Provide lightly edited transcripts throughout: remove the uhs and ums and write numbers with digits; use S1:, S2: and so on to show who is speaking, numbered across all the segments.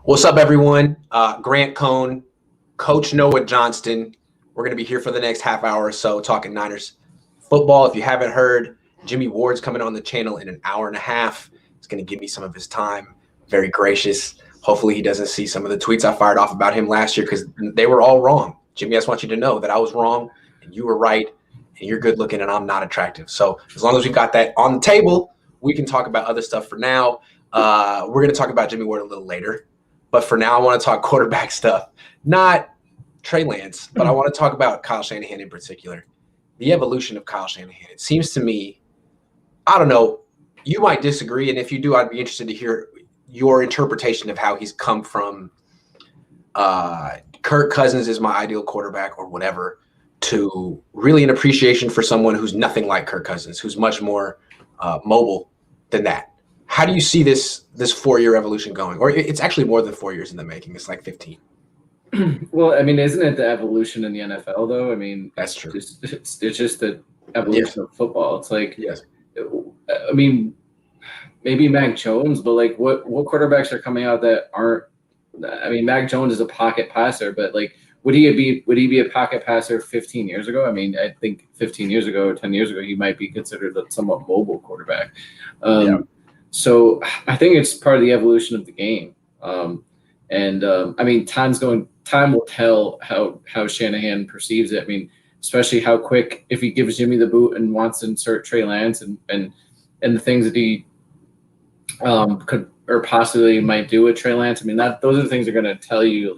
S1: What's up, everyone? Grant Cohn, Coach Noah Johnston. We're going to be here for the next half hour or so talking Niners football. If you haven't heard, Jimmy Ward's coming on the channel in an hour and a half. He's going to give me some of his time. Very gracious. Hopefully he doesn't see some of the tweets I fired off about him last year because they were all wrong. Jimmy, I just want you to know that I was wrong and you were right and you're good looking and I'm not attractive. So as long as we've got that on the table, we can talk about other stuff for now. We're going to talk about Jimmy Ward a little later. But for now, I want to talk quarterback stuff, not Trey Lance, but I want to talk about Kyle Shanahan in particular, the evolution of Kyle Shanahan. It seems to me, I don't know, you might disagree, and if you do, I'd be interested to hear your interpretation of how he's come from Kirk Cousins is my ideal quarterback or whatever to really an appreciation for someone who's nothing like Kirk Cousins, who's much more mobile than that. How do you see this 4-year evolution going? Or it's actually more than 4 years in the making. It's like 15.
S2: Well, I mean, isn't it the evolution in the NFL, though? I mean,
S1: that's true.
S2: It's just the evolution of football. It's like,
S1: yes.
S2: I mean, maybe Mac Jones, but like what quarterbacks are coming out that aren't – I mean, Mac Jones is a pocket passer, but like would he be a pocket passer 15 years ago? I mean, I think 15 years ago or 10 years ago, he might be considered a somewhat mobile quarterback. So I think it's part of the evolution of the game. I mean, time will tell how Shanahan perceives it. I mean, especially how quick, if he gives Jimmy the boot and wants to insert Trey Lance and the things that he could or possibly might do with Trey Lance. I mean, those are the things that are going to tell you,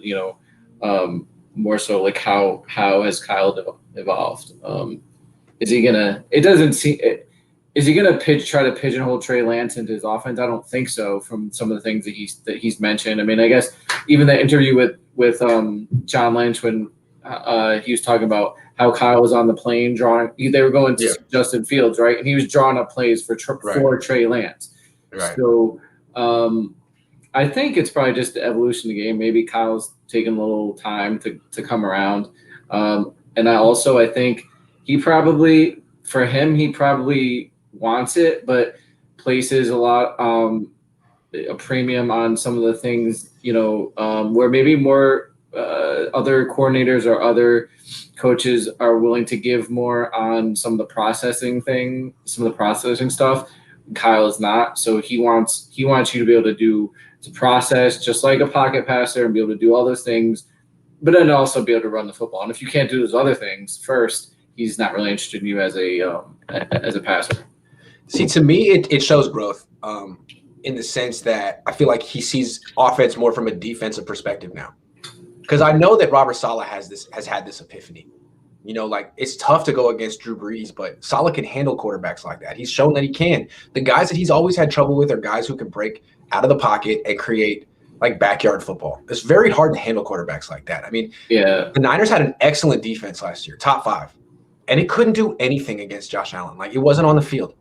S2: more so like how has Kyle evolved. Is he gonna? It doesn't seem. Is he going to try to pigeonhole Trey Lance into his offense? I don't think so. From some of the things that he's mentioned. I mean, I guess even the interview with John Lynch when he was talking about how Kyle was on the plane drawing. They were going to Justin Fields, right? And he was drawing up plays for Trey Lance. Right. So I think it's probably just the evolution of the game. Maybe Kyle's taking a little time to come around, and I think he probably wants it, but places a lot a premium on some of the things, where maybe more other coordinators or other coaches are willing to give more on some of the processing stuff. Kyle is not. So he wants you to be able to process just like a pocket passer and be able to do all those things, but then also be able to run the football. And if you can't do those other things first, he's not really interested in you as a passer.
S1: See, to me, it shows growth in the sense that I feel like he sees offense more from a defensive perspective now. Because I know that Robert Saleh has had this epiphany. Like it's tough to go against Drew Brees, but Saleh can handle quarterbacks like that. He's shown that he can. The guys that he's always had trouble with are guys who can break out of the pocket and create like backyard football. It's very hard to handle quarterbacks like that. I mean, the Niners had an excellent defense last year, top 5. And it couldn't do anything against Josh Allen. Like, it wasn't on the field.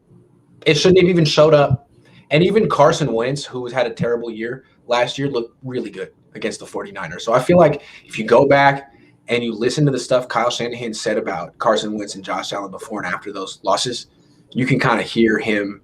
S1: It shouldn't have even showed up. And even Carson Wentz, who had a terrible year last year, looked really good against the 49ers. So I feel like if you go back and you listen to the stuff Kyle Shanahan said about Carson Wentz and Josh Allen before and after those losses, you can kind of hear him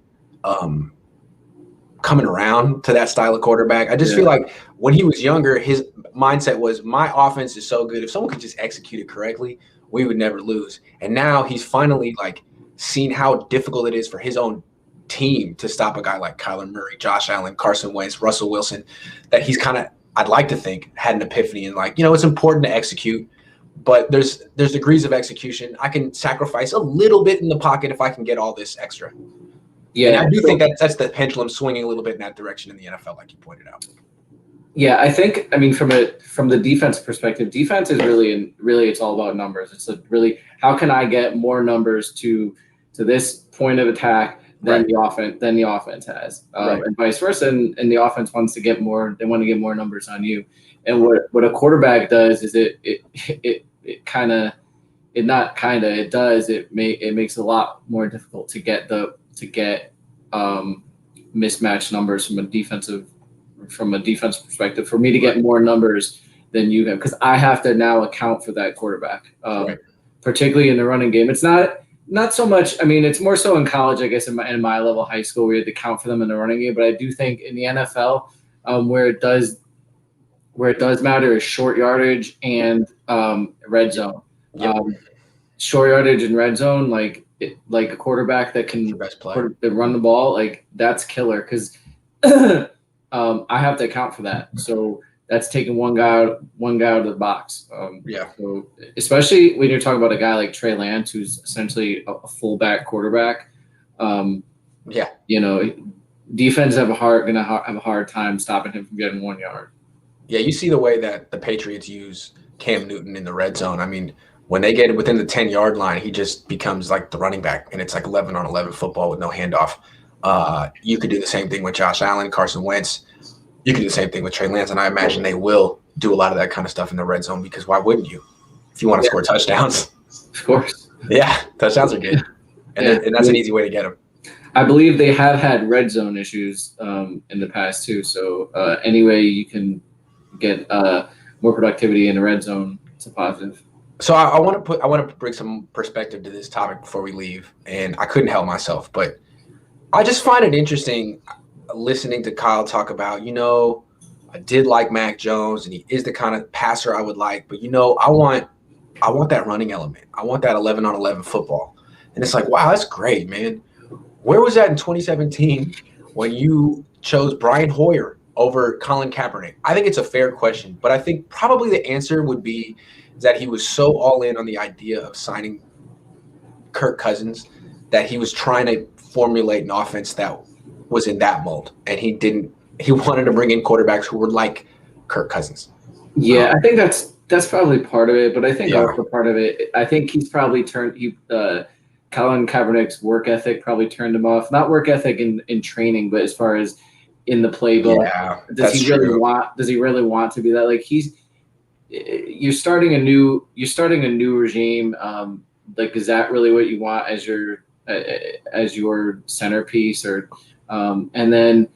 S1: coming around to that style of quarterback. I just feel like when he was younger, his mindset was, my offense is so good. If someone could just execute it correctly, we would never lose. And now he's finally like seen how difficult it is for his own team to stop a guy like Kyler Murray, Josh Allen, Carson Wentz, Russell Wilson, that he's kind of, I'd like to think, had an epiphany and like, it's important to execute, but there's degrees of execution. I can sacrifice a little bit in the pocket if I can get all this extra. Yeah, and I do think that's the pendulum swinging a little bit in that direction in the NFL, like you pointed out.
S2: Yeah, I think, from the defense perspective, defense is really it's all about numbers. It's really how can I get more numbers to this point of attack than the offense has, and vice versa. And the offense wants to get more. They want to get more numbers on you. And what a quarterback does is it makes it a lot more difficult to get mismatched numbers from a defense perspective, for me to get more numbers than you have, because I have to now account for that quarterback, particularly in the running game. It's not so much. I mean, it's more so in college, I guess, in my level, high school, we had to count for them in the running game. But I do think in the NFL, where it does where it does matter is short yardage and red zone.
S1: Yep.
S2: Short yardage and red zone, like a quarterback that can
S1: Best play.
S2: run the ball, like that's killer because I have to account for that. So that's taking one guy out of the box. So especially when you're talking about a guy like Trey Lance, who's essentially a fullback quarterback. Defense gonna have a hard time stopping him from getting 1 yard.
S1: Yeah, you see the way that the Patriots use Cam Newton in the red zone. I mean, when they get within the 10-yard line, he just becomes like the running back, and it's like 11-on-11 football with no handoff. You could do the same thing with Josh Allen, Carson Wentz. You can do the same thing with Trey Lance, and I imagine they will do a lot of that kind of stuff in the red zone because why wouldn't you? If you want to score touchdowns.
S2: Of course.
S1: Yeah, touchdowns are good. And that's an easy way to get them.
S2: I believe they have had red zone issues in the past too. So any way you can get more productivity in the red zone, it's a positive.
S1: So I want to bring some perspective to this topic before we leave, and I couldn't help myself, but I just find it interesting listening to Kyle talk about, I did like Mac Jones, and he is the kind of passer I would like, but I want that running element. I want that 11-on-11 football, and it's like, wow, that's great, man. Where was that in 2017 when you chose Brian Hoyer over Colin Kaepernick? I think it's a fair question, but I think probably the answer would be that he was so all in on the idea of signing Kirk Cousins that he was trying to formulate an offense that was in that mold, and he wanted to bring in quarterbacks who were like Kirk Cousins.
S2: Yeah, I think that's probably part of it, but I think also part of it, I think he's probably Colin Kaepernick's work ethic probably turned him off. Not work ethic in training, but as far as in the playbook, does he really want to be that? Like you're starting a new regime. Like, is that really what you want as your centerpiece? Or and then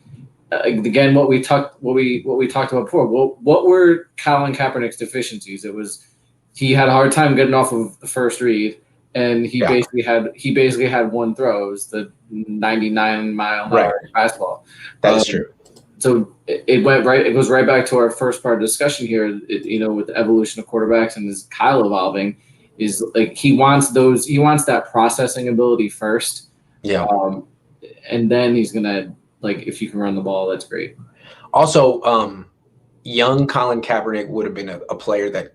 S2: again, what we talked about before. What were Colin Kaepernick's deficiencies? It was he had a hard time getting off of the first read. And he basically had one throw. It was the 99-mile-an-hour fastball.
S1: That is true.
S2: So it goes right back to our first part of discussion here. With the evolution of quarterbacks and this Kyle evolving, is like he wants that processing ability first.
S1: Yeah.
S2: And then he's gonna if you can run the ball, that's great.
S1: Also, young Colin Kaepernick would have been a player that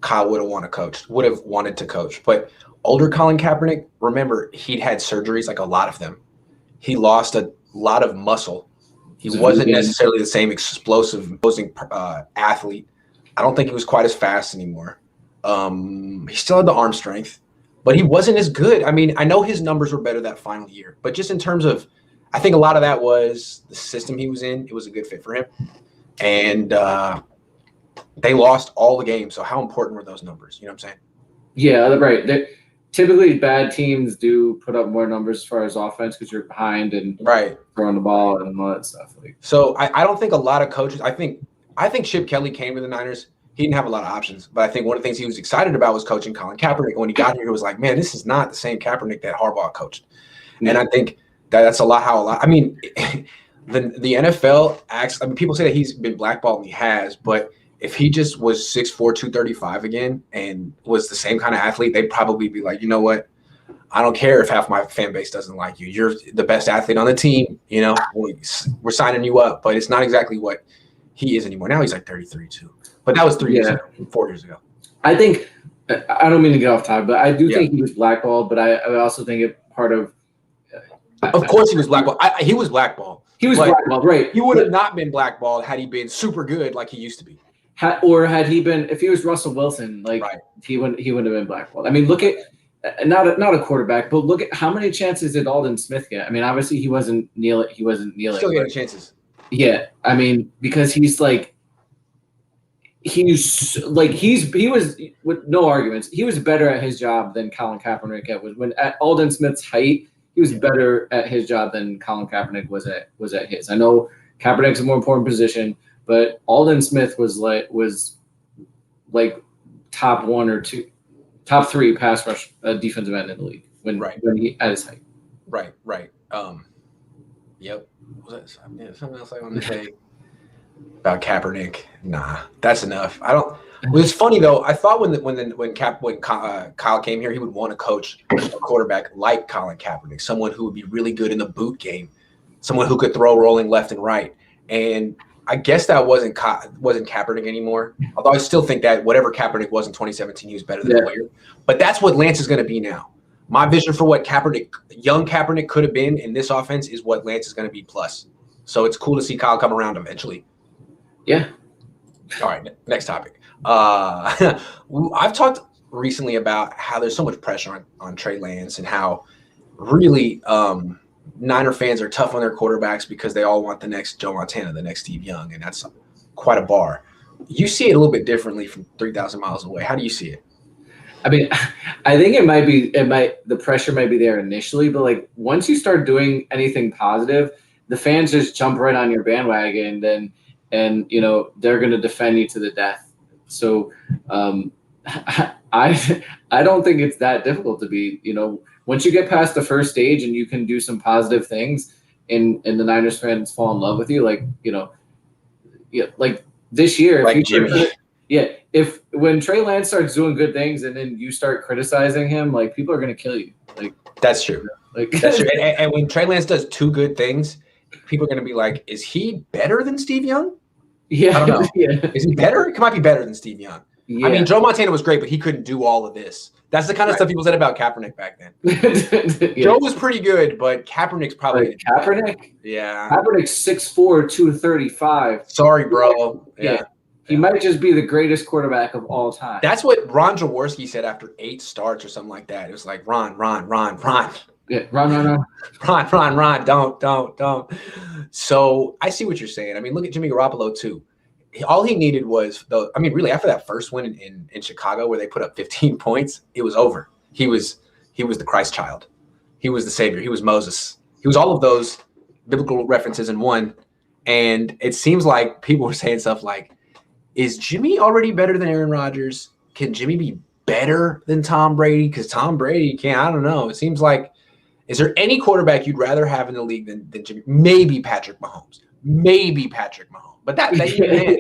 S1: Kyle would have wanted to coach, but older Colin Kaepernick, remember, he'd had surgeries, like a lot of them. He lost a lot of muscle. He wasn't necessarily the same explosive, imposing athlete. I don't think he was quite as fast anymore. He still had the arm strength, but he wasn't as good. I mean, I know his numbers were better that final year, but just in terms of, I think a lot of that was the system he was in. It was a good fit for him. And they lost all the games. So how important were those numbers? You know what I'm saying?
S2: Yeah, right. Typically, bad teams do put up more numbers as far as offense because you're behind and throwing the ball and all that stuff.
S1: So I don't think a lot of coaches. I think Chip Kelly came to the Niners. He didn't have a lot of options, but I think one of the things he was excited about was coaching Colin Kaepernick. And when he got here, he was like, "Man, this is not the same Kaepernick that Harbaugh coached." Mm-hmm. And I think that's a lot. I mean, the NFL acts. I mean, people say that he's been blackballed, and he has, but if he just was 6'4", 235 again and was the same kind of athlete, they'd probably be like, you know what? I don't care if half my fan base doesn't like you. You're the best athlete on the team. We're signing you up, but it's not exactly what he is anymore. Now he's like 33 too. But that was 4 years ago.
S2: I think I don't mean to get off topic, but I do think he was blackballed. But I also think it part of.
S1: Of course, he was blackballed. He was blackballed.
S2: He was blackballed, right?
S1: He would have not been blackballed had he been super good like he used to be.
S2: Had he been, if he was Russell Wilson, he wouldn't have been blackballed. I mean, look at not a quarterback, but look at how many chances did Aldon Smith get? I mean, obviously he wasn't kneeling.
S1: Still getting chances.
S2: Yeah, I mean, because he was with no arguments. He was better at his job than Colin Kaepernick was. When at Aldon Smith's height, he was better at his job than Colin Kaepernick was at his. I know Kaepernick's a more important position. But Aldon Smith was top 1 or 2, top 3 pass rush defensive end in the league when he at his height. Right.
S1: Yep. Was that something else I wanted to say? About Kaepernick, nah, that's enough. I don't. Well, it's funny though. I thought when Kyle came here, he would want to coach a quarterback like Colin Kaepernick, someone who would be really good in the boot game, someone who could throw rolling left and right. And I guess that wasn't Kaepernick anymore. Although I still think that whatever Kaepernick was in 2017, he was better than Hoyer. But that's what Lance is going to be now. My vision for what young Kaepernick could have been in this offense is what Lance is going to be plus. So it's cool to see Kyle come around eventually.
S2: Yeah.
S1: All right, next topic. I've talked recently about how there's so much pressure on Trey Lance and how really Niner fans are tough on their quarterbacks because they all want the next Joe Montana, the next Steve Young, and that's quite a bar. You see it a little bit differently from 3,000 miles away. How do you see it?
S2: I mean, I think the pressure might be there initially, but like once you start doing anything positive, the fans just jump right on your bandwagon and you know they're going to defend you to the death. So I don't think it's that difficult to be, you know, once you get past the first stage and you can do some positive things and the Niners fans fall in love with you, like, you know, yeah, like this year,
S1: like Jimmy.
S2: If when Trey Lance starts doing good things and then you start criticizing him, like people are going to kill you. Like
S1: that's true. Like that's true. And when Trey Lance does two good things, people are going to be like, is he better than Steve Young?
S2: Yeah.
S1: I don't know.
S2: Yeah.
S1: Is he better? He might be better than Steve Young. Yeah. I mean, Joe Montana was great, but he couldn't do all of this. That's the kind of stuff people said about Kaepernick back then. Yeah. Joe was pretty good, but Kaepernick's probably
S2: Kaepernick?
S1: Yeah.
S2: Kaepernick's 6'4", 235.
S1: Sorry, bro. Yeah.
S2: He might just be the greatest quarterback of all time.
S1: That's what Ron Jaworski said after 8 starts or something like that. It was like, Ron.
S2: Yeah, Ron.
S1: Don't. So I see what you're saying. I mean, look at Jimmy Garoppolo too. All he needed was really after that first win in Chicago where they put up 15 points, it was over. He was the Christ child. He was the savior. He was Moses. He was all of those biblical references in one. And it seems like people were saying stuff like, is Jimmy already better than Aaron Rodgers? Can Jimmy be better than Tom Brady? Because Tom Brady can't. I don't know. It seems like, is there any quarterback you'd rather have in the league than Jimmy? Maybe Patrick Mahomes. But that you know?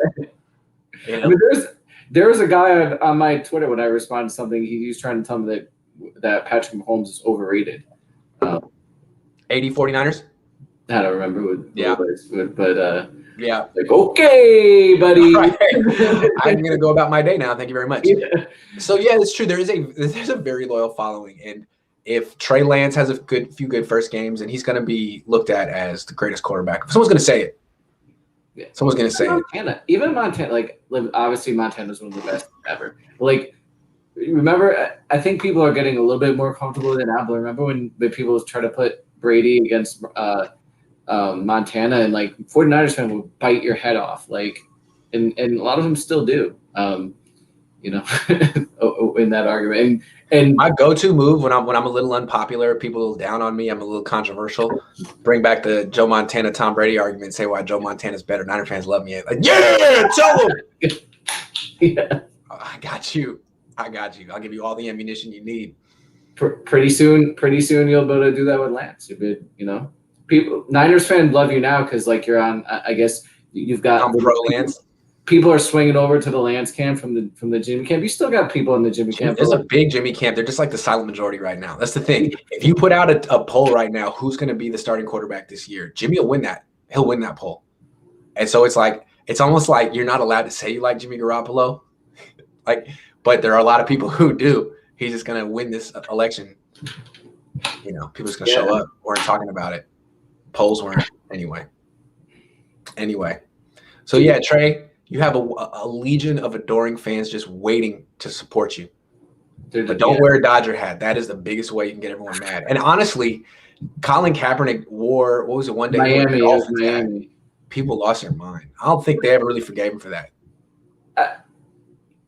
S2: I mean, there was a guy on my Twitter when I responded to something. He was trying to tell me that Patrick Mahomes is overrated.
S1: 80 49ers?
S2: I don't remember who but
S1: yeah.
S2: Like, okay, buddy.
S1: Right. I'm gonna go about my day now. Thank you very much. Yeah. So yeah, it's true. There's a very loyal following, and if Trey Lance has a few good first games, and he's gonna be looked at as the greatest quarterback. Someone's gonna say it.
S2: Yeah.
S1: Someone's gonna say
S2: Montana. Even Montana, like obviously Montana's one of the best ever. But like, remember, I think people are getting a little bit more comfortable than now. But remember when people try to put Brady against Montana, and like 49ers fan will bite your head off, like, and a lot of them still do, you know, in that argument. And
S1: my go-to move when I'm a little unpopular, people down on me, I'm a little controversial, bring back the Joe Montana Tom Brady argument, say why Joe Montana's better. Niner fans love me. Like, yeah, tell them.
S2: Yeah.
S1: I got you. I'll give you all the ammunition you need.
S2: Pretty soon you'll be able to do that with Lance. You know. Niners fans love you now because like you're on. I guess you've got
S1: pro Lance.
S2: People are swinging over to the Lance camp from the Jimmy camp. You still got people in the Jimmy camp.
S1: There's a big Jimmy camp. They're just like the silent majority right now. That's the thing. If you put out a poll right now, who's going to be the starting quarterback this year? Jimmy will win that. He'll win that poll. And so it's almost like you're not allowed to say you like Jimmy Garoppolo, but there are a lot of people who do. He's just going to win this election. You know, people just going to show up. We're talking about it. Polls weren't anyway. So yeah, Trey, you have a legion of adoring fans just waiting to support you. But don't wear a Dodger hat. That is the biggest way you can get everyone mad. And honestly, Colin Kaepernick wore, what was it, one day?
S2: Miami.
S1: People lost their mind. I don't think they ever really forgave him for that.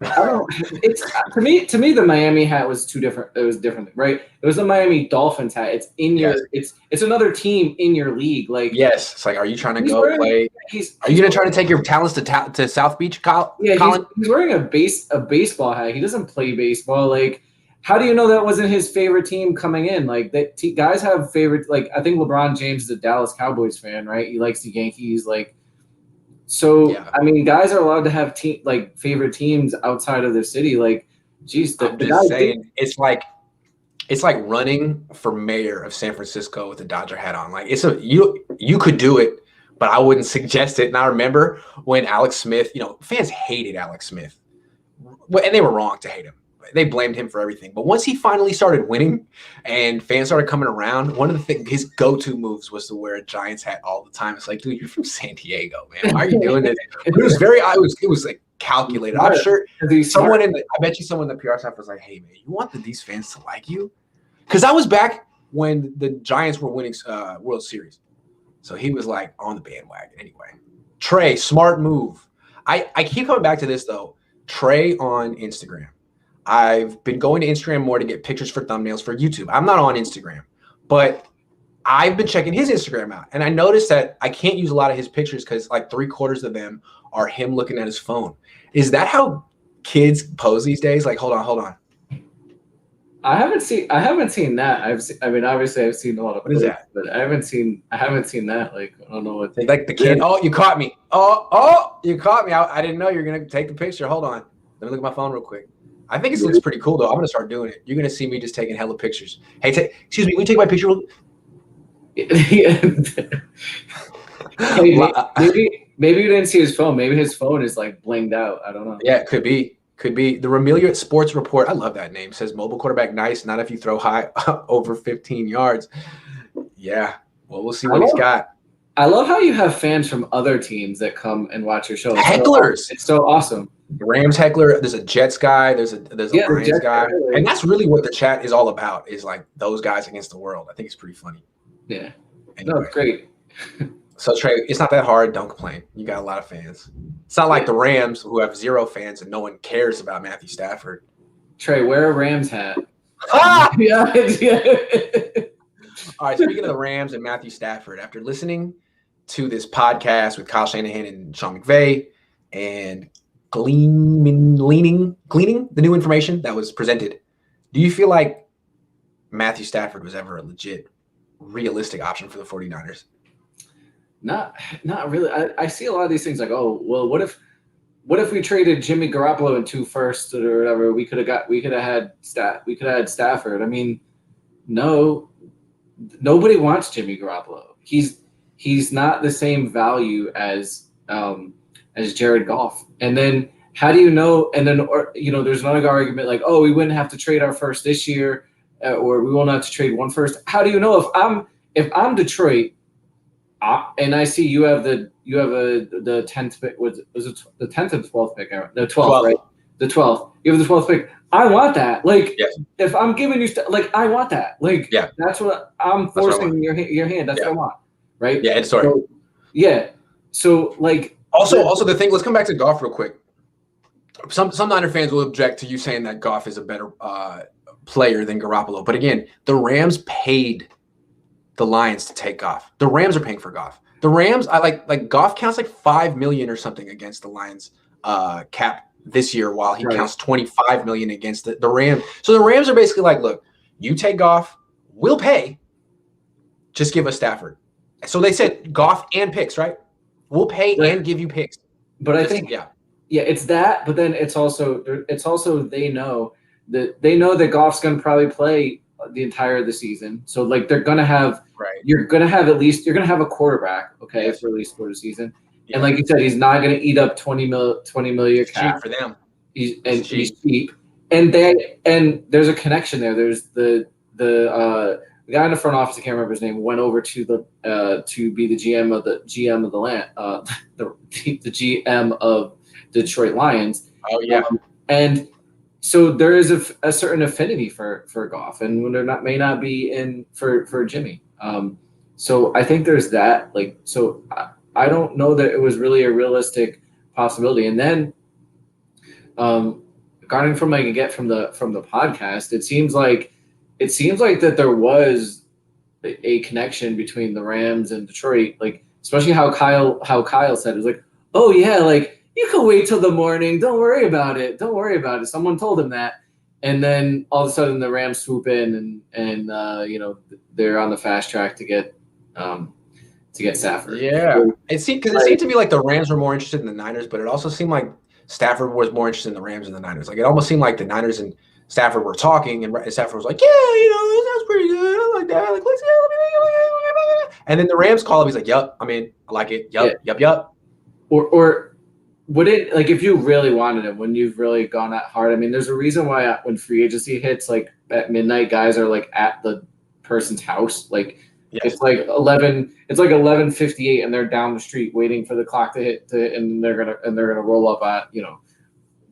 S2: I don't. It's to me the Miami hat was too different. It was different, right? It was the Miami Dolphins hat. It's in your. It's another team in your league. Like
S1: yes, it's like, are you trying to go play? Are you going to try to take your talents to South Beach, Colin?
S2: Yeah, he's wearing a baseball hat. He doesn't play baseball. Like, how do you know that wasn't his favorite team coming in? Like that guys have favorite. Like I think LeBron James is a Dallas Cowboys fan, right? He likes the Yankees. Like So
S1: Yeah.
S2: I mean, guys are allowed to have favorite teams outside of their city. Like, geez, the
S1: I'm
S2: guy
S1: just saying, it's like running for mayor of San Francisco with a Dodger hat on. Like you could do it, but I wouldn't suggest it. And I remember when Alex Smith, fans hated Alex Smith, and they were wrong to hate him. They blamed him for everything. But once he finally started winning and fans started coming around, one of the things, his go-to moves was to wear a Giants hat all the time. It's like, dude, you're from San Diego, man. Why are you doing this? But it was like calculated. I'm sure I bet you someone in the PR staff was like, hey, man, you want these fans to like you? Because I was back when the Giants were winning World Series. So he was like on the bandwagon anyway. Trey, smart move. I keep coming back to this, though. Trey on Instagram. I've been going to Instagram more to get pictures for thumbnails for YouTube. I'm not on Instagram, but I've been checking his Instagram out. And I noticed that I can't use a lot of his pictures because like 3/4 of them are him looking at his phone. Is that how kids pose these days? Like, hold on.
S2: I haven't seen that. Obviously I've seen a lot of
S1: What is that?
S2: But I haven't seen that. Like, I don't know what
S1: like the kid. Oh, you caught me. Oh, you caught me. I didn't know you were gonna take the picture. Hold on. Let me look at my phone real quick. I think it looks pretty cool though. I'm gonna start doing it. You're gonna see me just taking hella pictures. Hey, excuse me, will you take my picture?
S2: Maybe you didn't see his phone. Maybe his phone is like blinged out. I don't know.
S1: Yeah, it could be. The Ramelia Sports Report. I love that name. Says mobile quarterback nice. Not if you throw high over 15 yards. Yeah. Well, we'll see what he's got.
S2: I love how you have fans from other teams that come and watch your show.
S1: Hecklers.
S2: It's so awesome.
S1: The Rams heckler. There's a Jets guy. There's a Lions guy. And that's really what the chat is all about, is like those guys against the world. I think it's pretty funny.
S2: Yeah.
S1: Anyway.
S2: No, it's great.
S1: So, Trey, it's not that hard. Don't complain. You got a lot of fans. It's not like the Rams, who have 0 fans and no one cares about Matthew Stafford.
S2: Trey, wear a Rams hat.
S1: Ah!
S2: Yeah.
S1: All right, speaking of the Rams and Matthew Stafford, after listening to this podcast with Kyle Shanahan and Sean McVay and gleaning the new information that was presented, do you feel like Matthew Stafford was ever a legit, realistic option for the 49ers?
S2: Not really. I see a lot of these things like, oh, well, what if we traded Jimmy Garoppolo in 2 firsts or whatever? We could have had Stafford. I mean, no, nobody wants Jimmy Garoppolo. He's not the same value as Jared Goff. And then how do you know? And then there's another argument like, oh, we wouldn't have to trade our first this year, or we won't have to trade 1 first. How do you know if I'm Detroit? And I see you have the 10th pick. Was it the 10th or the 12th pick? The 12th, right? The 12th. You have the 12th pick. I want that. Like, yes. If I'm giving you I want that. Like, yeah. That's what I'm forcing your hand. That's what I want, right?
S1: Yeah, it's sorry.
S2: So, yeah. So like.
S1: Also the thing. Let's come back to Goff real quick. Some Niner fans will object to you saying that Goff is a better player than Garoppolo, but again, the Rams paid the Lions to take Goff. The Rams are paying for Goff. The Rams, I like Goff counts like $5 million or something against the Lions cap this year, while he counts $25 million against the Rams. So the Rams are basically like, look, you take Goff, we'll pay. Just give us Stafford. So they said Goff and picks, right? We'll pay and give you picks.
S2: But I think it's that. But then it's also they know that Goff's going to probably play the entire of the season. So like they're gonna have you're gonna have a quarterback, okay, for at least for the season. Yeah. And like you said, he's not gonna eat up 20 million cap.
S1: Cheap for them.
S2: He's cheap. And there's a connection there. There's the guy in the front office, I can't remember his name, went over to be the GM of the GM of Detroit Lions.
S1: Oh yeah.
S2: And so there is a certain affinity for Goff, and when there may not be in for Jimmy. So I think there's that. Like, so I don't know that it was really a realistic possibility. And then, regarding from the podcast, it seems like that there was a connection between the Rams and Detroit. Like, especially how Kyle said it was like, oh yeah, like. You can wait till the morning. Don't worry about it. Someone told him that. And then all of a sudden the Rams swoop in and they're on the fast track to get get Stafford.
S1: Yeah, it seemed to me like the Rams were more interested in the Niners, but it also seemed like Stafford was more interested in the Rams than the Niners. Like it almost seemed like the Niners and Stafford were talking, and Stafford was like, "Yeah, that's pretty good. I like that. Like, let's go." And then the Rams call him. He's like, "Yup, I'm in. I like it. Yup, yup."
S2: Or would it, like, if you really wanted him, when you've really gone that hard? I mean, there's a reason why when free agency hits, like at midnight, guys are like at the person's house. Like it's like 11:58, and they're down the street waiting for the clock to hit, and they're gonna roll up at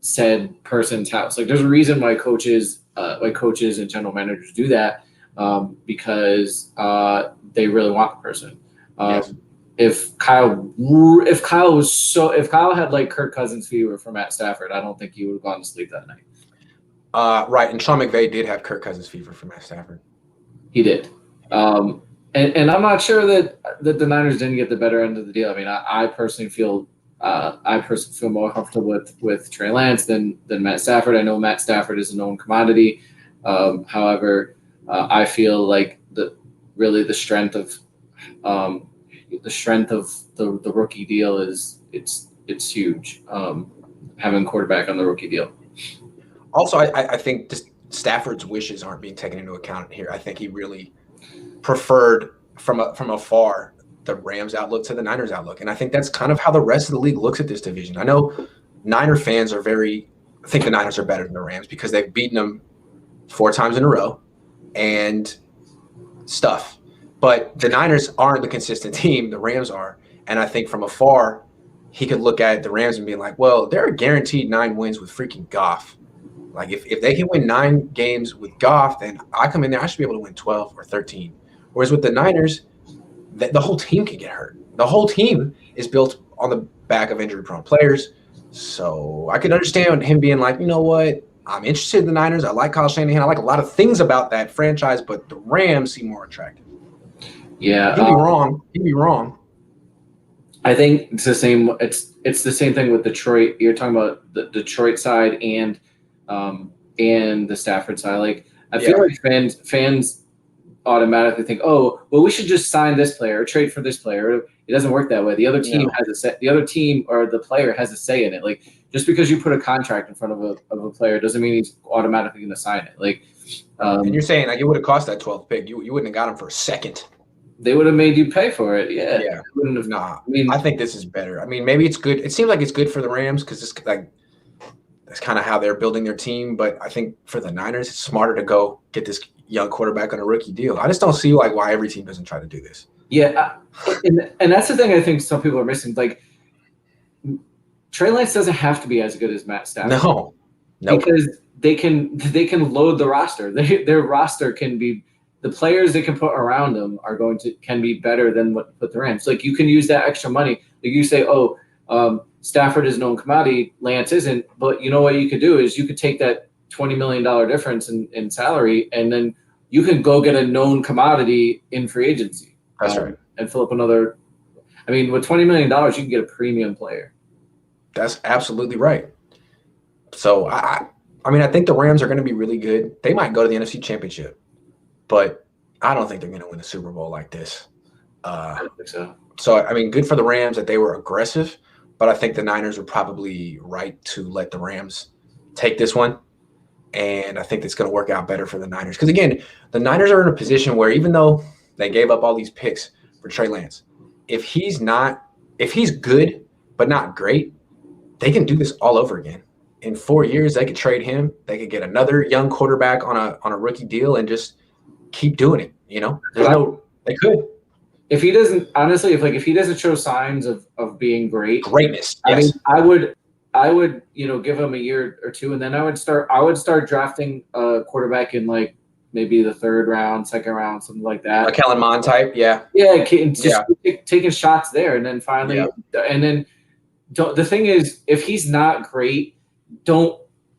S2: said person's house. Like there's a reason why coaches and general managers do that, because they really want the person. If Kyle had like Kirk Cousins fever for Matt Stafford, I don't think he would have gone to sleep that night.
S1: Right, and Sean McVay did have Kirk Cousins fever for Matt Stafford.
S2: He did, and I'm not sure that the Niners didn't get the better end of the deal. I mean, I personally feel more comfortable with Trey Lance than Matt Stafford. I know Matt Stafford is a known commodity. However, I feel like the strength of the rookie deal is it's huge. Having quarterback on the rookie deal.
S1: Also, I think just Stafford's wishes aren't being taken into account here. I think he really preferred from afar the Rams outlook to the Niners outlook. And I think that's kind of how the rest of the league looks at this division. I know Niner fans think the Niners are better than the Rams because they've beaten them 4 times in a row and stuff. But the Niners aren't the consistent team. The Rams are. And I think from afar, he could look at the Rams and be like, well, they're guaranteed 9 wins with freaking Goff. Like if they can win 9 games with Goff, then I come in there, I should be able to win 12 or 13. Whereas with the Niners, the whole team can get hurt. The whole team is built on the back of injury-prone players. So I could understand him being like, you know what? I'm interested in the Niners. I like Kyle Shanahan. I like a lot of things about that franchise, but the Rams seem more attractive.
S2: Yeah.
S1: He'd be wrong. He'd be wrong.
S2: I think it's the same. It's the same thing with Detroit. You're talking about the Detroit side and the Stafford side. Like I feel like fans automatically think, oh, well, we should just sign this player or trade for this player. It doesn't work that way. The other team the other team or the player has a say in it. Like just because you put a contract in front of a player doesn't mean he's automatically going to sign it. Like,
S1: and you're saying like it would have cost that 12th pick. You wouldn't have got him for a second.
S2: They would have made you pay for it. Yeah.
S1: Yeah.
S2: Wouldn't have.
S1: Nah. I think this is better. I mean, maybe it's good. It seems like it's good for the Rams because it's like that's kind of how they're building their team. But I think for the Niners, it's smarter to go get this young quarterback on a rookie deal. I just don't see like why every team doesn't try to do this.
S2: Yeah, and that's the thing I think some people are missing. Like Trey Lance doesn't have to be as good as Matt Stafford.
S1: No,
S2: because they can load the roster. Their roster can be the players they can put around them can be better than what put the Rams. Like you can use that extra money. Like you say, Stafford is a known commodity, Lance isn't. But you know what you could do is you could take that $20 million difference in salary, and then you can go get a known commodity in free agency.
S1: That's right.
S2: And fill up another. I mean, with $20 million, you can get a premium player.
S1: That's absolutely right. So I mean, I think the Rams are going to be really good. They might go to the NFC Championship, but I don't think they're going to win the Super Bowl like this.
S2: I don't think so.
S1: So I mean, good for the Rams that they were aggressive, but I think the Niners are probably right to let the Rams take this one. And I think it's going to work out better for the Niners. Because, again, the Niners are in a position where even though they gave up all these picks for Trey Lance, if he's good but not great, they can do this all over again. In 4 years, they could trade him. They could get another young quarterback on a rookie deal and just keep doing it. You know, they could.
S2: If he doesn't, honestly, if he doesn't show signs of being
S1: greatness,
S2: I mean, I would, give him a year or two, and then I would start drafting a quarterback in like maybe the 3rd round, 2nd round, something like that.
S1: Like Kellen Mond type, yeah.
S2: Yeah, taking shots there, and then finally, and then the thing is, if he's not great,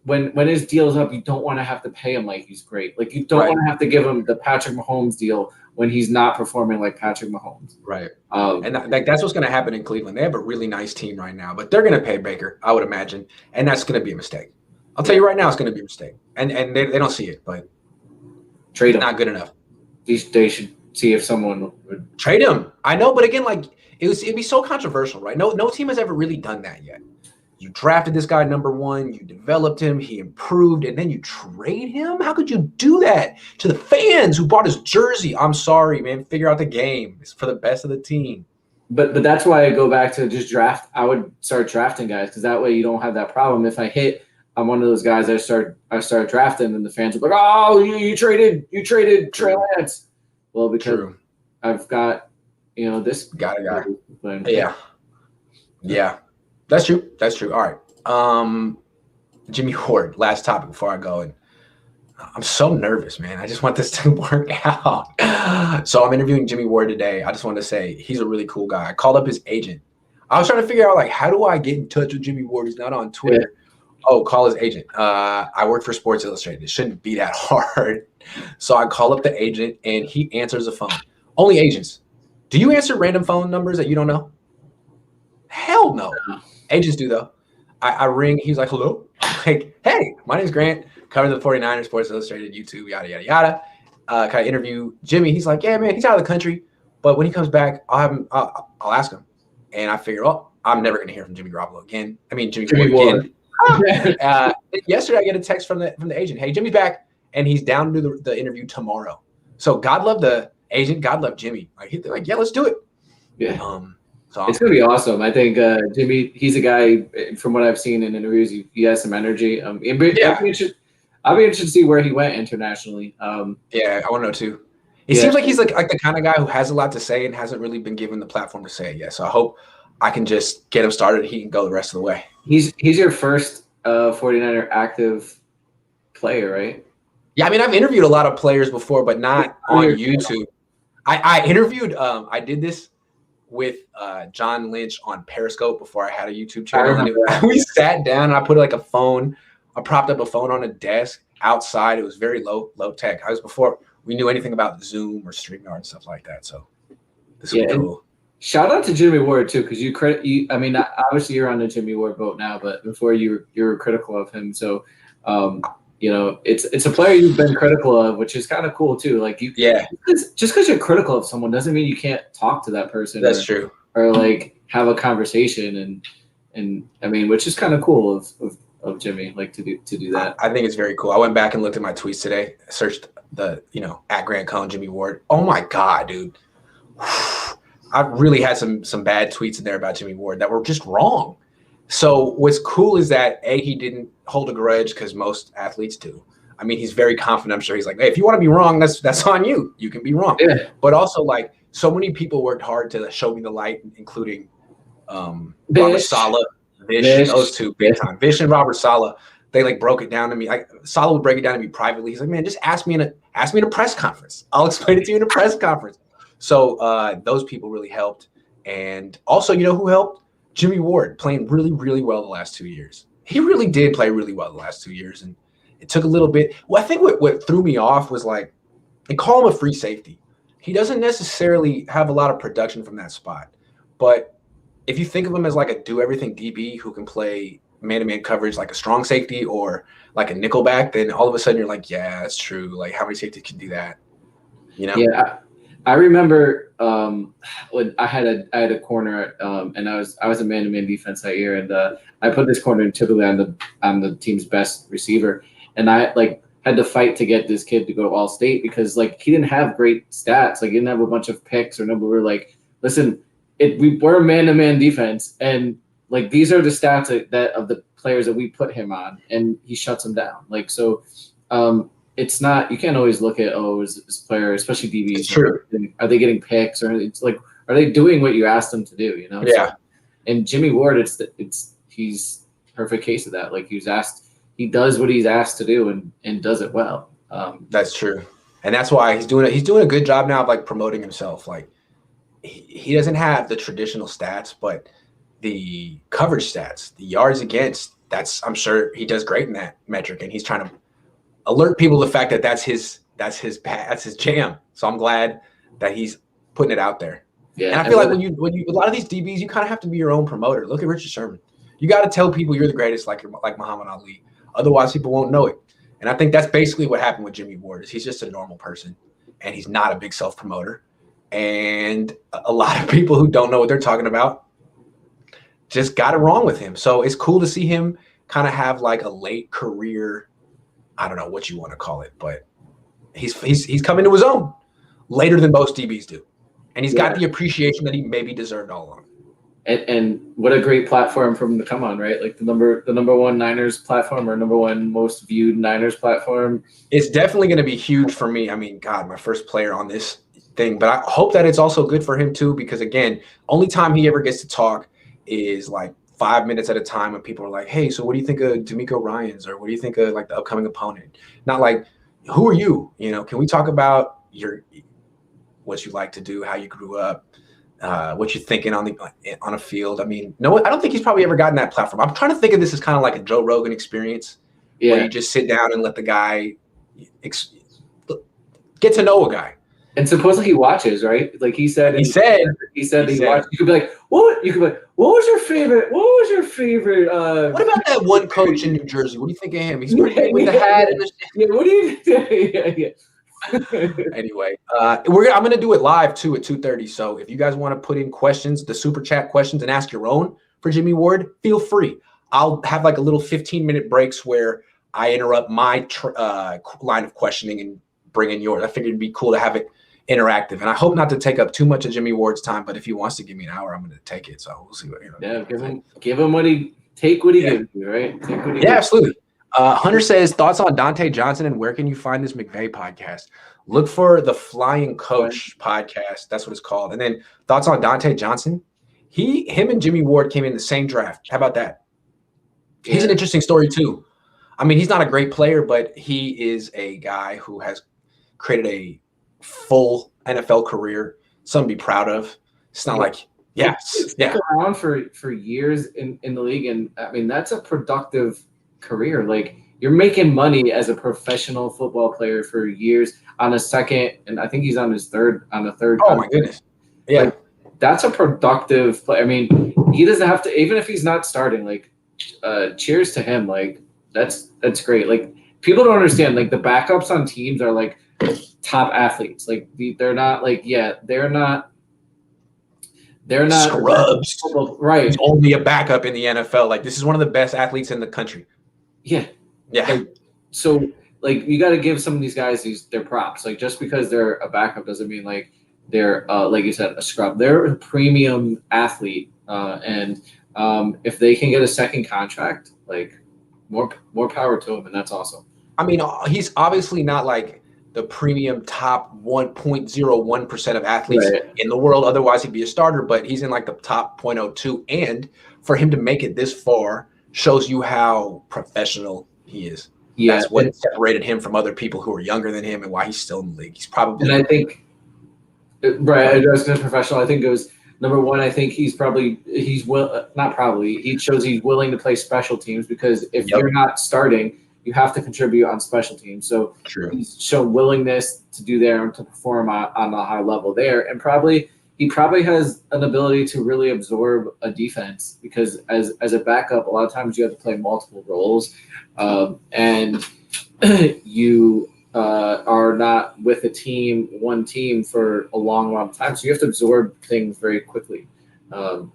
S2: when his deal's up, you don't want to have to pay him like he's great. Like you don't want to have to give him the Patrick Mahomes deal when he's not performing like Patrick Mahomes.
S1: Right. And that's what's going to happen in Cleveland. They have a really nice team right now, but they're going to pay Baker, I would imagine, and that's going to be a mistake. I'll tell you right now, it's going to be a mistake, and they don't see it, but
S2: trade him.
S1: Not good enough.
S2: They should see if someone would
S1: trade him. I know, but again, like it'd be so controversial, right? No team has ever really done that yet. You drafted this guy number 1, you developed him, he improved, and then you trade him? How could you do that to the fans who bought his jersey? I'm sorry, man. Figure out the game. It's for the best of the team.
S2: But that's why I go back to just draft. I would start drafting guys because that way you don't have that problem. If I hit, I'm one of those guys. I start drafting, and the fans are like, "Oh, you traded Trey Lance." Well, because
S1: True.
S2: I've got this
S1: Got a guy.
S2: But,
S1: Yeah. That's true. All right. Jimmy Ward, last topic before I go. And I'm so nervous, man. I just want this to work out. So I'm interviewing Jimmy Ward today. I just want to say he's a really cool guy. I called up his agent. I was trying to figure out, like, how do I get in touch with Jimmy Ward? He's not on Twitter. Yeah. Oh, call his agent. I work for Sports Illustrated. It shouldn't be that hard. So I call up the agent, and he answers the phone. Only agents. Do you answer random phone numbers that you don't know? Hell no. Agents do, though. I ring. He's like, hello. I'm like, hey, my name's Grant. Cover the 49ers, Sports Illustrated, YouTube, yada, yada, yada. Can I interview Jimmy? He's like, yeah, man, he's out of the country. But when he comes back, I'll ask him. And I figure, I'm never going to hear from Jimmy Garoppolo again. I mean, Jimmy Ward again. Yesterday, I get a text from the agent. Hey, Jimmy's back, and he's down to do the interview tomorrow. So God love the agent. God love Jimmy. They're like, yeah, let's do it.
S2: Yeah. So it's going to be awesome. I think Jimmy, he's a guy, from what I've seen in interviews, he has some energy. I'll be interested to see where he went internationally.
S1: Yeah, I want to know too. It seems like he's like the kind of guy who has a lot to say and hasn't really been given the platform to say it yet. So I hope I can just get him started. He can go the rest of the way.
S2: He's your first 49er active player, right?
S1: Yeah, I mean, I've interviewed a lot of players before, but not on YouTube. I interviewed. I did this with John Lynch on Periscope before I had a YouTube channel. We sat down and I put like I propped up a phone on a desk outside. It was very low tech. I was before we knew anything about Zoom or StreamYard and stuff like that. So this was cool.
S2: Shout out to Jimmy Ward too, because I mean, obviously you're on the Jimmy Ward boat now, but before you were critical of him. So it's a player you've been critical of, which is kind of cool too. Like just because you're critical of someone doesn't mean you can't talk to that person.
S1: That's true.
S2: Or like have a conversation and I mean, which is kind of cool of Jimmy, like to do that.
S1: I think it's very cool. I went back and looked at my tweets today. I searched the at Grant Cohn, Jimmy Ward. Oh my God, dude. I really had some bad tweets in there about Jimmy Ward that were just wrong. So what's cool is that he didn't hold a grudge, because most athletes do. I mean, he's very confident. I'm sure he's like, hey, if you want to be wrong, that's on you. You can be wrong. Yeah. But also, like, so many people worked hard to show me the light, including Robert Saleh, Vish, those two big time. Vish and Robert Saleh, they like broke it down to me. Like Saleh would break it down to me privately. He's like, man, just ask me in a press conference. I'll explain it to you in a press conference. So those people really helped. And also, who helped? Jimmy Ward, playing really, really well the last 2 years. He really did play really well the last 2 years. And it took a little bit. Well, I think what threw me off was, like, they call him a free safety. He doesn't necessarily have a lot of production from that spot. But if you think of him as like a do-everything DB who can play man-to-man coverage like a strong safety or like a nickelback, then all of a sudden you're like, yeah, that's true. Like, how many safeties can do that?
S2: Yeah. I remember when I had a corner, and I was a man-to-man defense that year, and I put this corner typically on the team's best receiver, and I had to fight to get this kid to go to All-State because he didn't have great stats, he didn't have a bunch of picks or number. We were like, listen, we're a man-to-man defense, and these are the stats that of the players that we put him on, and he shuts them down. It's not, you can't always look at, is this player, especially DBs.
S1: It's true.
S2: Are they getting picks, or it's are they doing what you asked them to do?
S1: Yeah.
S2: So, and Jimmy Ward, he's perfect case of that. He does what he's asked to do and does it well.
S1: That's true, and that's why he's doing a good job now of promoting himself. He doesn't have the traditional stats, but the coverage stats, the yards against, I'm sure he does great in that metric, and he's trying to alert people to the fact that that's his jam. So I'm glad that he's putting it out there. Yeah, and I feel like when you a lot of these DBs, you kind of have to be your own promoter. Look at Richard Sherman. You got to tell people you're the greatest, like Muhammad Ali. Otherwise, people won't know it. And I think that's basically what happened with Jimmy Ward. Is he's just a normal person, and he's not a big self promoter. and a lot of people who don't know what they're talking about just got it wrong with him. So it's cool to see him kind of have like a late career, I don't know what you want to call it, but he's coming to his own later than most DBs do. And he's got the appreciation that he maybe deserved all along.
S2: And what a great platform for him to come on, right? Like the number one Niners platform or number one most viewed Niners platform.
S1: It's definitely going to be huge for me. I mean, God, my first player on this thing, but I hope that it's also good for him too, because again, only time he ever gets to talk is like 5 minutes at a time when people are like, hey, so what do you think of D'Amico Ryans, or what do you think of like the upcoming opponent? Not like, who are you? You know, can we talk about what you like to do, how you grew up, what you're thinking on a field? I mean, no, I don't think he's probably ever gotten that platform. I'm trying to think of this as kind of like a Joe Rogan experience, where you just sit down and let the guy get to know a guy.
S2: And supposedly he watches, right? Like he said he watched. You could be like, what? You could be like, what was your favorite? What
S1: about that one coach in New Jersey? What do you think of him? He's pretty good with the hat and the
S2: what do you?
S1: Anyway, I'm going to do it live too at 2:30. So if you guys want to put in questions, the super chat questions, and ask your own for Jimmy Ward, feel free. I'll have like a little 15-minute breaks where I interrupt my line of questioning and bring in yours. I figured it'd be cool to have it interactive, and I hope not to take up too much of Jimmy Ward's time. But if he wants to give me an hour, I'm going to take it. So we'll see what.
S2: Give him what he gives you, right?
S1: Absolutely. Hunter says, thoughts on Dante Johnson and where can you find this McVay podcast? Look for the Flying Coach podcast. That's what it's called. And then thoughts on Dante Johnson. Him and Jimmy Ward came in the same draft. How about that? He's an interesting story too. I mean, he's not a great player, but he is a guy who has created a full NFL career. Something to be proud of. It's not like,
S2: around for years in the league. And I mean, that's a productive career. Like, you're making money as a professional football player for years on a second, and I think he's on the third.
S1: Oh my goodness. Yeah.
S2: Like, that's a productive play. I mean, he doesn't have to, even if he's not starting, like, cheers to him. Like, that's great. Like, people don't understand, like, the backups on teams are like top athletes. Like, they're not like, they're not
S1: scrubs.
S2: Right.
S1: He's only a backup in the NFL. Like, this is one of the best athletes in the country.
S2: Yeah.
S1: Like,
S2: so, like, you got to give some of these guys their props. Like, just because they're a backup doesn't mean like they're like you said, a scrub. They're a premium athlete, and if they can get a second contract, like, more power to them, and that's awesome.
S1: I mean, he's obviously not like the premium top 1.01% of athletes in the world. Otherwise, he'd be a starter. But he's in like the top 0.02, and for him to make it this far shows you how professional he is. Yeah, that's what separated him from other people who are younger than him and why he's still in the league. He's probably.
S2: And I think, right, as professional, I think it was number one. I think he shows he's willing to play special teams, because if you're not starting, you have to contribute on special teams. So he's shown willingness to do there and to perform on a high level there, and he probably has an ability to really absorb a defense, because as a backup, a lot of times you have to play multiple roles, and you are not with one team for a long time. So you have to absorb things very quickly.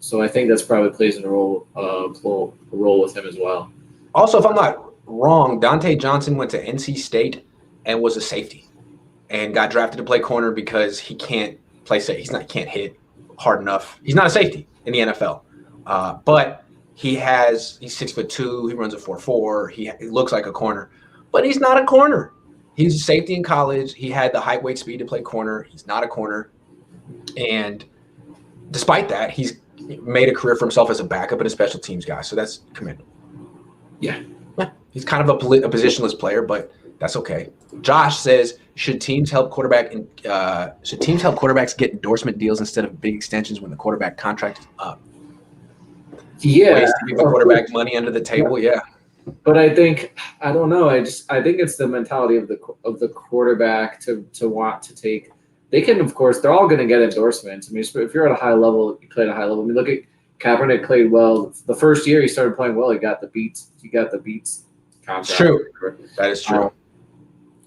S2: So I think that's probably plays a role with him as well.
S1: Also, if I'm not wrong, Dante Johnson went to NC State and was a safety and got drafted to play corner because he can't play safety. He can't hit hard enough. He's not a safety in the NFL, but he's 6'2". He runs a 4.4. He looks like a corner, but he's not a corner. He's a safety in college. He had the height, weight, speed to play corner. He's not a corner, and despite that, he's made a career for himself as a backup and a special teams guy. So that's commendable. Yeah. He's kind of a positionless player, but that's okay. Josh says, should teams help quarterbacks get endorsement deals instead of big extensions when the quarterback contract is up?
S2: Yeah,
S1: ways to give the quarterback money under the table. Yeah,
S2: but I don't know. I think it's the mentality of the quarterback to want to take. They can, of course, they're all going to get endorsements. I mean, if you're at a high level, you play at a high level. I mean, look at Kaepernick. Played well the first year he started playing well. He got the beats contract.
S1: True. That is true.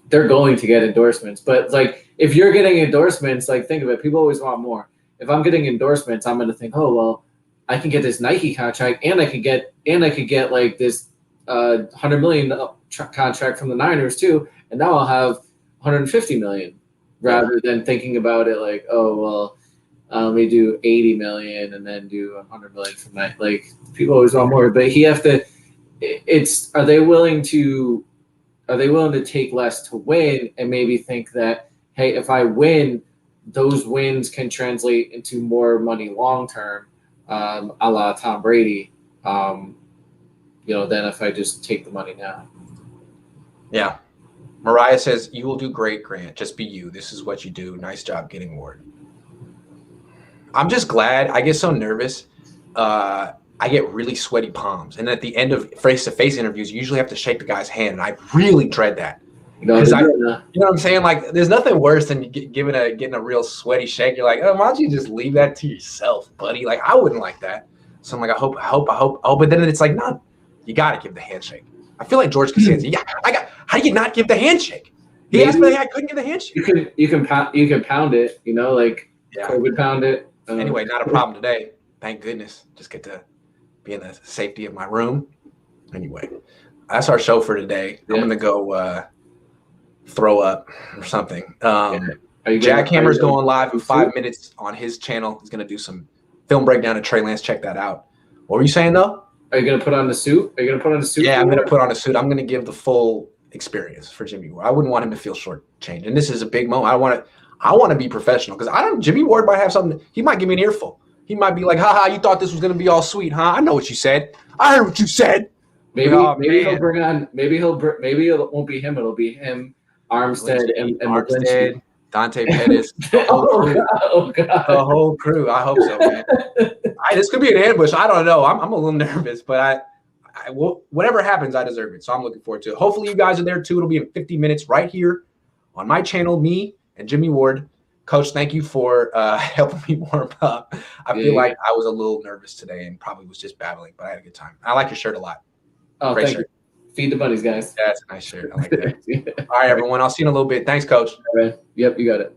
S2: they're going to get endorsements. But like, if you're getting endorsements, like think of it, people always want more. If I'm getting endorsements, I'm going to think, oh well, I can get this Nike contract, and I could get like this $100 million contract from the Niners too, and now I'll have $150 million, rather than thinking about it like, oh well, let me do $80 million and then do $100 million from that. Like, people always want more, but he have to. Are they willing to take less to win, and maybe think that, hey, if I win, those wins can translate into more money long term, a la Tom Brady, than if I just take the money now.
S1: Yeah. Mariah says, you will do great, Grant. Just be you. This is what you do. Nice job getting Ward. I'm just glad. I get so nervous. I get really sweaty palms. And at the end of face-to-face interviews, you usually have to shake the guy's hand. And I really dread that. Because you know what I'm saying? Like, there's nothing worse than getting a real sweaty shake. You're like, oh, why don't you just leave that to yourself, buddy? Like, I wouldn't like that. So I'm like, I hope. But then it's like, no, you got to give the handshake. I feel like George Costanza. Yeah, how do you not give the handshake? He asked me, I couldn't give the handshake.
S2: You can pound it, like COVID pound it.
S1: Anyway, not a problem today. Thank goodness. Just get to be in the safety of my room. Anyway, that's our show for today. Yeah. I'm gonna go throw up or something. Jackhammer's going live in 5 minutes on his channel. He's gonna do some film breakdown of Trey Lance. Check that out. What were you saying though?
S2: Are you gonna put on the suit?
S1: Yeah, I'm gonna put on a suit. I'm gonna give the full experience for Jimmy Ward. I wouldn't want him to feel shortchanged. And this is a big moment. I want to be professional, because Jimmy Ward might have something. He might give me an earful. He might be like, haha, you thought this was gonna be all sweet, huh? I know what you said. I heard what you said.
S2: Maybe he'll bring on. Maybe it won't be him. It'll be him, Armstead, and
S1: Armstead, Dante Pettis.
S2: God.
S1: The whole crew. I hope so, man. This could be an ambush. I don't know. I'm a little nervous, but I will. Whatever happens, I deserve it. So I'm looking forward to it. Hopefully, you guys are there too. It'll be in 50 minutes right here on my channel. Me and Jimmy Ward. Coach, thank you for helping me warm up. I feel like I was a little nervous today and probably was just babbling, but I had a good time. I like your shirt a lot.
S2: Oh, great thank shirt. You. Feed the bunnies, guys.
S1: Yeah, that's a nice shirt. I like that. All right, everyone. I'll see you in a little bit. Thanks, Coach.
S2: All right. Yep, you got it.